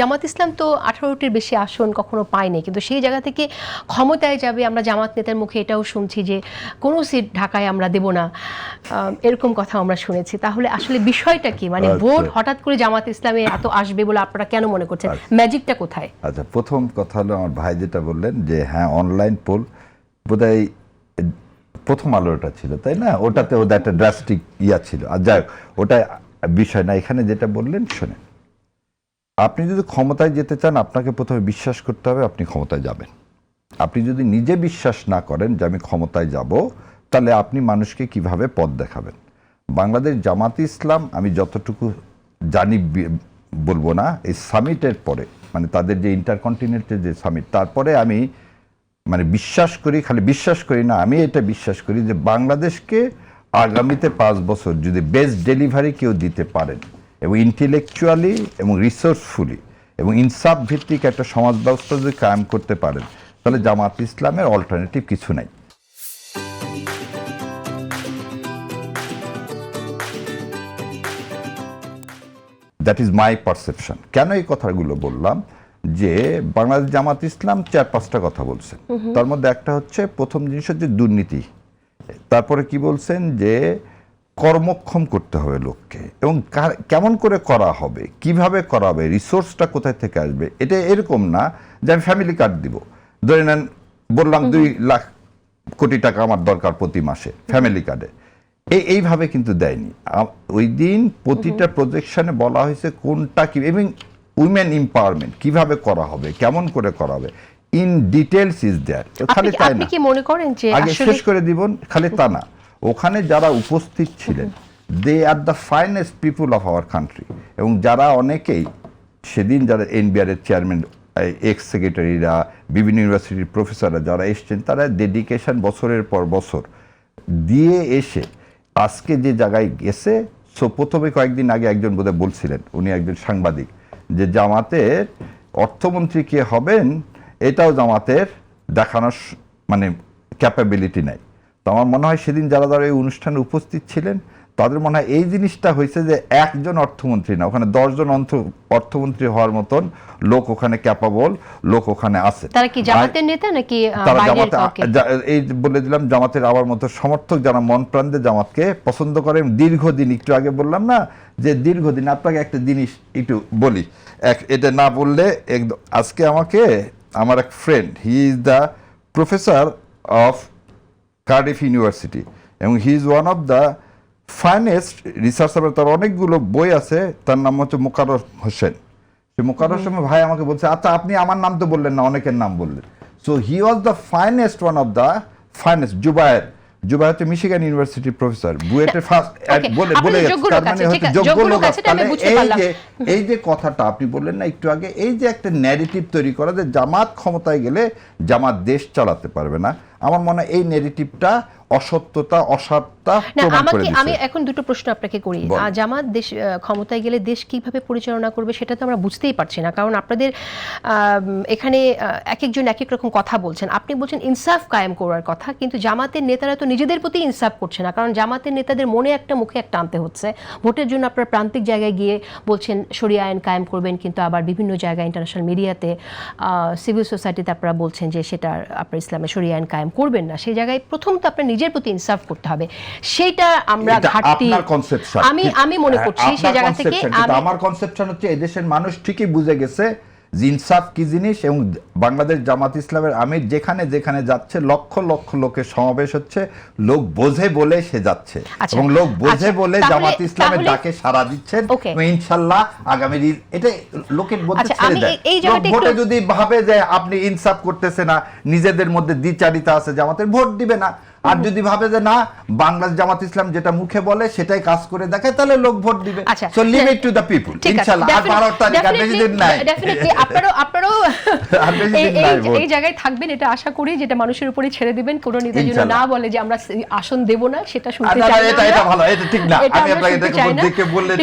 জামাত ইসলাম তো 18টির বেশি আসন কখনো পায়নি, কিন্তু সেই জায়গা থেকে ক্ষমতায় যাবে আমরা জামাত নেতার মুখে এটাও শুনছি যে কোনো সিট ঢাকায় আমরা দেব না, এরকম কথা আমরা শুনেছি। তাহলে আসলে বিষয়টা কি, মানে ভোট হঠাৎ করে জামাত ইসলামে এত আসবে বলে আপনারা কেন মনে করছেন? ম্যাজিকটা কোথায়? আচ্ছা, প্রথম কথা হলো আমার ভাই যেটা বললেন যে হ্যাঁ অনলাইন পোল বোধহয় প্রথম আলোটা ছিল, তাই না? ওটাতে ওদের একটা ড্রাস্টিক ছিল। আর যাই হোক, ওটা বিষয় না। এখানে যেটা বললেন শোনেন, আপনি যদি ক্ষমতায় যেতে চান আপনাকে প্রথমে বিশ্বাস করতে হবে আপনি ক্ষমতায় যাবেন। আপনি যদি নিজে বিশ্বাস না করেন যে আমি ক্ষমতায় যাব, তাহলে আপনি মানুষকে কিভাবে পথ দেখাবেন? বাংলাদেশ জামাত ইসলাম আমি যতটুকু জানি বলবো না, এই সামিটের পরে মানে তাদের যে ইন্টারকন্টিনেন্টাল যে সামিট, তারপরে আমি মানে বিশ্বাস করি, খালি বিশ্বাস করি না, আমি এটা বিশ্বাস করি যে বাংলাদেশকে আগামীতে 5 বছর যদি বেস্ট ডেলিভারি কেউ দিতে পারেন এবং ইন্টেলেকচুয়ালি এবং রিসোর্সফুলি এবং ইনসাফ ভিত্তিক একটা সমাজ ব্যবস্থা যদি কায়েম করতে পারেন, তাহলে জামাত ইসলামের অল্টারনেটিভ কিছু নাই। That is my perception. কেন এই কথাগুলো বললাম? যে বাংলাদেশ জামাত ইসলাম 4-5টা কথা বলছেন, তার মধ্যে একটা হচ্ছে, প্রথম জিনিস হচ্ছে দুর্নীতি। তারপরে কি বলছেন যে কর্মক্ষম করতে হবে লোককে, এবং কেমন করে করা হবে, কিভাবে করা হবে, রিসোর্সটা কোথায় থেকে আসবে। এটা এরকম না যে আমি ফ্যামিলি কার্ড দিব, ধরে নেন বললাম 2 লাখ কোটি টাকা আমার দরকার প্রতি মাসে ফ্যামিলি কার্ডে, এইভাবে কিন্তু দেয়নি। ওই দিন প্রতিটা প্রজেকশনে বলা হয়েছে কোনটা কি, এবং উইমেন এম্পাওয়ারমেন্ট কিভাবে করা হবে, কেমন করে করা হবে, ইন ডিটেলস ইজ দেয়ার। খালি তাই না, আপনি কি মনে করেন যে আগে শেষ করে দিব, খালি তা না, ওখানে যারা উপস্থিত ছিলেন they are the finest people of our country, এবং যারা অনেকেই সেদিন যারা এনবিআর এর চেয়ারম্যান, এক্স সেক্রেটারিরা, বিভিন্ন ইউনিভার্সিটির প্রফেসররা যারা এসছেন, তারা ডেডিকেশন বছরের পর বছর দিয়ে এসে আজকে যে জায়গায় গেছে। সো প্রথমে কয়েকদিন আগে একজন বোধহয় বলছিলেন, উনি একজন সাংবাদিক, যে জামাতের অর্থমন্ত্রী কে হবেন এটাও জামাতের দেখানোর মানে ক্যাপাবিলিটি নাই। তো আমার মনে হয় সেদিন যারা যারা এই অনুষ্ঠানে উপস্থিত ছিলেন তাদের মনে হয় এই জিনিসটা হয়েছে যে একজন অর্থমন্ত্রী না, ওখানে 10 জন অর্থমন্ত্রী হওয়ার মতন লোক ওখানে ক্যাপাবল লোক ওখানে আছে। তারা কি জামাতের নেতা নাকি এই বলে দিলাম জামাতের আবার মতো সমর্থক যারা মন প্রাণ দিয়ে জামাতকে পছন্দ করেন দীর্ঘদিন। একটু আগে বললাম না যে দীর্ঘদিন, আপনাকে একটা জিনিস একটু বলি, এটা না বললে একদম। আজকে আমাকে আমার এক friend, he is the professor of Cardiff university এবং he is one of the finest researcher. তার অনেকগুলো বই আছে, তার নাম হচ্ছে মোকাররম হোসেন। সে মোকাররম হোসেন ভাই আমাকে বলছে, আচ্ছা আপনি আমার নাম তো বললেন না, অনেকের নাম বললেন। So he was the finest, one of the finest. Zubair হচ্ছে মিশিগান ইউনিভার্সিটির প্রফেসর, বুয়েটের ফার্স্ট বলে তার মানে হচ্ছে যোগ্য লোক। তাহলে এই যে কথাটা আপনি বললেন না একটু আগে, এই যে একটা ন্যারেটিভ তৈরি করা যে জামাত ক্ষমতায় গেলে জামাত দেশ চালাতে পারবে না, আমার মনে হয় এই ন্যারেটিভটা অসত্যতা, অসত্যতা প্রমাণ করে দিয়েছে। আমি এখন দুটো প্রশ্ন আপনাকে করি। জামাত দেশ ক্ষমতায় গেলে দেশ কিভাবে পরিচালনা করবে সেটা তো আমরা বুঝতেই পারছি না, কারণ আপনাদের এখানে এক একজন এক এক রকম কথা বলছেন। আপনি বলছেন ইনসাফ কায়েম করার কথা, কিন্তু জামাতের নেতারা তো নিজেদের প্রতি ইনসাফ করছে না, কারণ জামাতের নেতাদের মনে একটা মুখে একটা আনতে হচ্ছে। ভোটের জন্য আপনারা প্রান্তিক জায়গায় গিয়ে বলছেন শরিয়া আইন কায়েম করবেন, কিন্তু আবার বিভিন্ন জায়গায় ইন্টারন্যাশনাল মিডিয়াতে, সিভিল সোসাইটিতে আপনারা বলছেন যে সেটা আপনার ইসলামে শরিয়া আইন কায়েম করবেন না। সেই জায়গায় প্রথম তো আপনার নিজের প্রতি ইনসাফ করতে হবে, সেটা আমরা ঘাটতি আমি মনে করছি। সেই জায়গা থেকে আমার কনসেপশন হচ্ছে এই দেশের মানুষ ঠিকই বুঝে গেছে যে ইনসাফ কি জিনিস, এবং বাংলাদেশ জামাত ইসলামের আমির যেখানে যেখানে যাচ্ছে লক্ষ লক্ষ লোকের সমাবেশ হচ্ছে, লোক বোঝে বলে সে যাচ্ছে, এবং লোক বোঝে বলে জামাত ইসলামের ডাকে সাড়া দিচ্ছেন। ইনশাআল্লাহ আগামী এটা লোকের মধ্যে ছেড়ে দেয়। ভোটে যদি ভাবে যে আপনি ইনসাফ করতেছে না, নিজেদের মধ্যে দ্বিচারিতা আছে, জামাতের ভোট দিবে না। আর যদি ভাবে যে না বাংলাদেশ জামাত ইসলাম যেটা মুখে বলে সেটাই কাজ করে দেখায়, তাহলে লোক ভোট দিবে। So leave it to the people. ইনশাআল্লাহ আর 12 তারিখ আর বেশি দিন নাই। ডেফিনেটলি আপনারাও এই জায়গায় থাকবেন এটা আশা করি, যেটা মানুষের উপরে ছেড়ে দিবেন। কোনো নেতা যেন না বলে যে আমরা আসন দেব না, সেটা শুনতে চাই না। এটা ভালো, এটা ঠিক না। আমি আপনাকে দেখে বললে